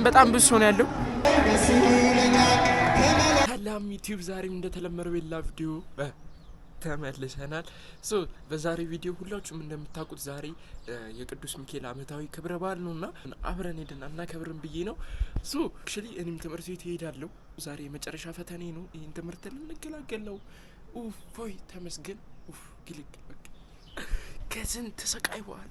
በጣም ብዙ ነው ያለው። ሰላም ዩቲዩብ፣ ዛሬም እንደተለመደው በሌላ ቪዲዮ ተመልሰናል። በዛሬ ቪዲዮ ሁላችሁም እንደምታውቁት ዛሬ የቅዱስ ሚካኤል ዓመታዊ ክብረ በዓል ነውና አብረን ሄደን እናከብርን ብዬ ነው። አክቹሊ እኔም ትምህርት ቤት እሄዳለሁ። ዛሬ የመጨረሻ ፈተኔ ነው። ይህን ትምህርት ልንገላገል ነው። ፎይ ተመስገን። ግልግል ከስንት ስቃይ በኋላ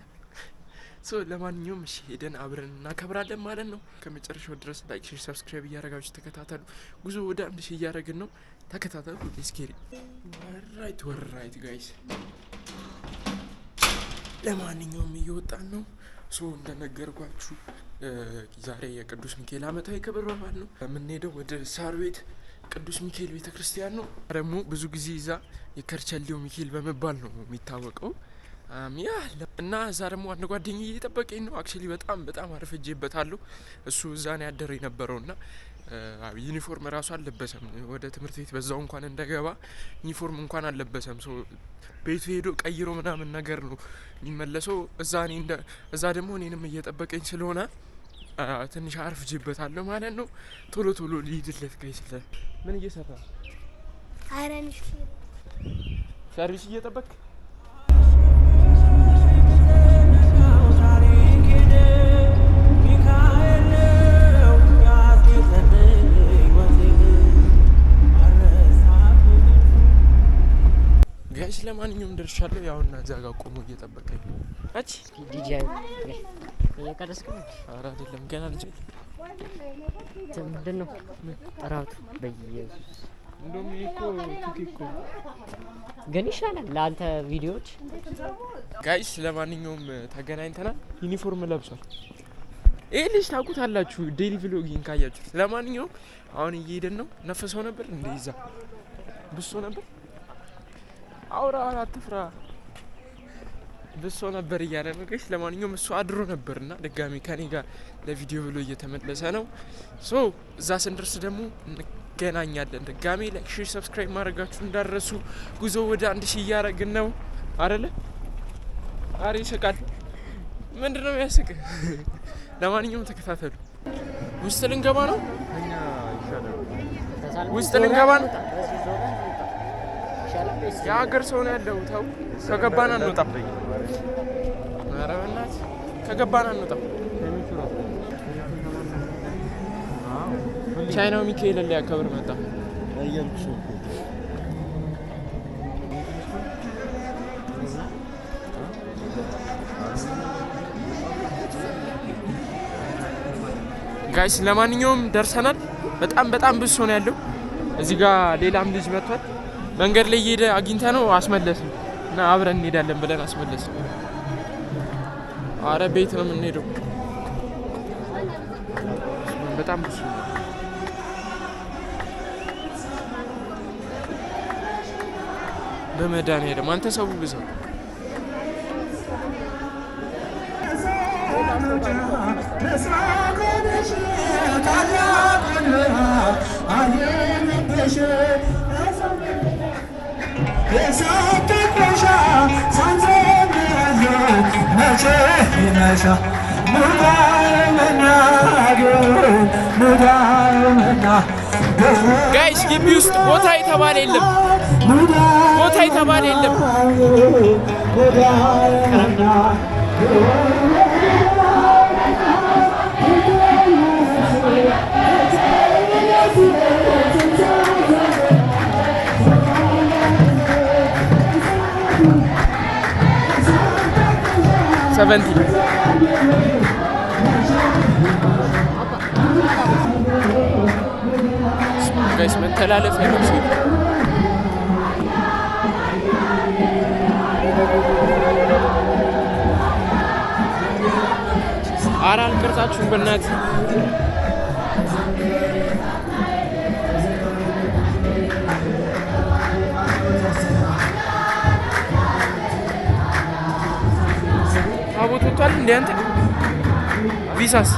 ለማንኛውም እሺ ሄደን አብረን እናከብራለን ማለት ነው። ከመጨረሻው ድረስ ላይክ፣ ሼር፣ ሰብስክራይብ እያደረጋችሁ ተከታተሉ። ጉዞ ወደ 1000 እያደረግን ነው። ተከታተሉ። ስኬሪ ወራይት ጋይስ። ለማንኛውም እየወጣን ነው። እንደነገርኳችሁ ዛሬ የቅዱስ ሚካኤል ዓመታዊ ክብረ በዓል ነው። የምንሄደው ወደ ሳር ቤት ቅዱስ ሚካኤል ቤተክርስቲያን ነው። ደግሞ ብዙ ጊዜ እዛ የከርቸሌው ሚካኤል በመባል ነው የሚታወቀው። እና እዛ ደግሞ አንድ ጓደኛዬ እየጠበቀኝ ነው። አክቹሊ በጣም አርፍጄበታለሁ። እሱ እዛ ነው ያደረ የነበረውና ዩኒፎርም ራሱ አልለበሰም ወደ ትምህርት ቤት። በዛው እንኳን እንደገባ ዩኒፎርም እንኳን አልለበሰም። ቤቱ ሄዶ ቀይሮ ምናምን ነገር ነው የሚመለሰው። እዛ ደግሞ እኔንም እየጠበቀኝ ስለሆነ ትንሽ አርፍጄበታለሁ ማለት ነው። ቶሎ ሊድለት ጋይ ስለ ምን እየሰራ አይረንሽ ሰርቪስ እየጠበቅ ጋይስ። ለማንኛውም ደርሻለሁ። ያውና እዛ ጋር ቆሞ እየጠበቀኝ ነው። አቺ ዲጂ እየቀረስክ ነው? ኧረ አይደለም ገና ልጅ ምንድን ነው ጥራቱ? በኢየሱስ እንደውም እኮ ቲክቶክ ግን ይሻላል ለአንተ ቪዲዮዎች። ጋይስ ለማንኛውም ተገናኝተናል። ዩኒፎርም ለብሷል። ይሄ ልጅ ታውቁታላችሁ ዴይሊ ቭሎጊንግ ካያችሁት። ለማንኛውም አሁን እየሄድን ነው። ነፈሰው ነበር እንደዛ ብሶ ነበር። አውራ አትፍራ ብሶ ነበር እያለ ነው ጋይስ። ለማንኛውም እሱ አድሮ ነበርና ድጋሚ ከኔ ጋር ለቪዲዮ ብሎ እየተመለሰ ነው። እዛ ስንደርስ ደግሞ እንገናኛለን ድጋሚ። ላይክ፣ ሼር፣ ሰብስክራይብ ማድረጋችሁ እንዳረሱ። ጉዞ ወደ 1000 እያደረግን ነው አይደለ? አሪ ይስቃል። ምንድነው የሚያስቅ? ለማንኛውም ተከታተሉ። ውስጥ ልንገባ ነው። ውስጥ ልንገባ ነው። የሀገር ሰው ነው ያለው። ተው ከገባን አንወጣም። ኧረ በእናትህ ከገባን አንወጣም። ቻይናው ሚካኤል ሊያከብር መጣ። ጋይስ ለማንኛውም ደርሰናል። በጣም ብዙ ሰው ነው ያለው። እዚህ ጋር ሌላም ልጅ መጥቷል። መንገድ ላይ እየሄደ አግኝተ ነው አስመለስን እና አብረን እንሄዳለን ብለን አስመለስን። አረ ቤት ነው የምንሄደው። በጣም ብዙ በመድኃኒዓለም አንተ ሰው ብዛው ጋይስ ግቢ ውስጥ ቦታ የተባለ የለም። ቦታ የተባለ የለም። 70 ጋይስ መተላለፍ ያለው ሰው አራል ቅርጻችሁን በእናትህ ታቦት ወጥቷል እንዴ? አንተ ቪሳስ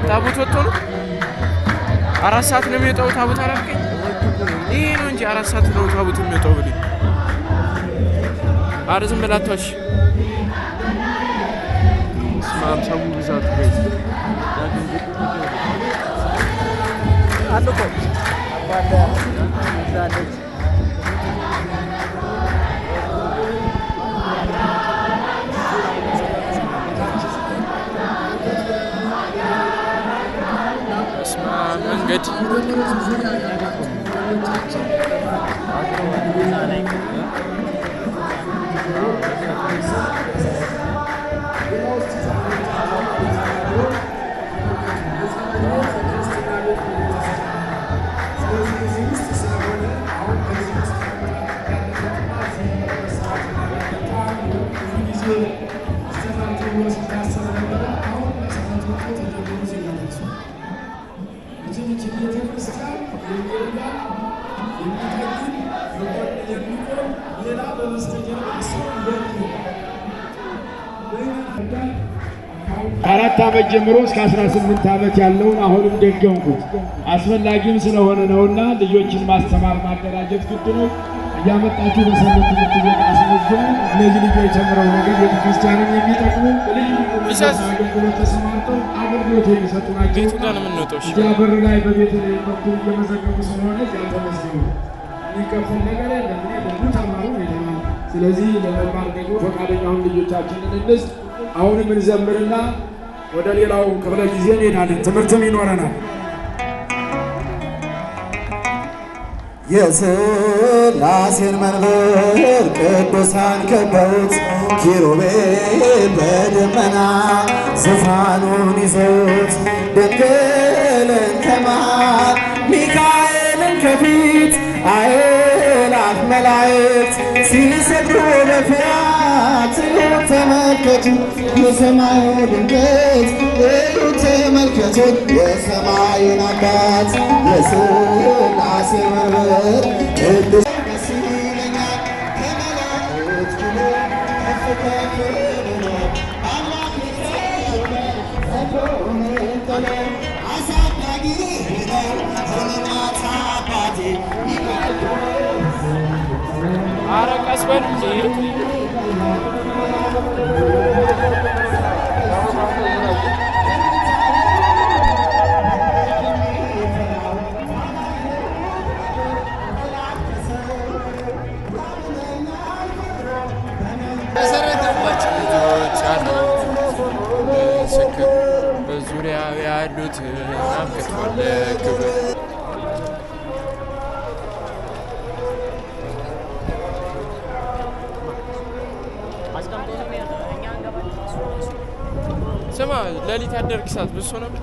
ታቦት ወጥቶ ነው? 4 ሰዓት ነው የሚወጣው ታቦት አላልከኝ? ይሄ ነው እንጂ 4 ሰዓት ነው ታቦት የሚወጣው ብለኝ። ኧረ ዝም ብላችኋል። በስመ አብ ሰው ብዛት ጋይስ አልቆ አባዳ ዛለች በስመ አብ መንገድ ከ4 ዓመት ጀምሮ እስከ 18 ዓመት ያለውን አሁንም ደገምኩት። አስፈላጊም ስለሆነ ነውና ልጆችን ማስተማር ማደራጀት ግድ ነው። እያመጣችሁ በሰንበት ትምህርት ቤት አስመዝኑ። እነዚህ ልጆች ተምረው ነገር ቤተክርስቲያንን የሚጠቅሙ አገልግሎት ተሰማርተው አገልግሎት የሚሰጡ ናቸው። እዚያ በር ላይ በቤት መጥቶ እየመዘገቡ ስለሆነ እዚያ ተመስገኑ። የሚከፈል ነገር የለም። ብዙ ተማሩ ይተማል። ስለዚህ ለመማር ደግሞ ፈቃደኛውን ልጆቻችንን እንስጥ። አሁንም እንዘምርና ወደ ሌላው ክፍለ ጊዜ እንሄዳለን። ትምህርትም ይኖረናል። የሥላሴን መንበር ቅዱሳን ከበውት ኪሩቤል በደመና ዙፋኑን ይዘውት ድንግልን ከመሃል ሚካኤልን ከፊት አእላፍ መላእክት ሲሰግዱ በፍርሃት እዩት ተመልከቱ። የሰማዩ ድምቀት እዩት ተመልከቱ። የሰማዩን አባት የሥላሴ መንበር ቅዱስ ደስ ይለኛል ከመላእክት ሁሉ ከፍ ከፍ ብሎ አምላክ ተቆመጠለ አሳዳጊ ነው እናት አባቴ ኧረ ቀስ በል በዙሪያው ያሉት አብቅቷል ክብር ስማ ሌሊት ያደርግ ሰዓት ብሶ ነበር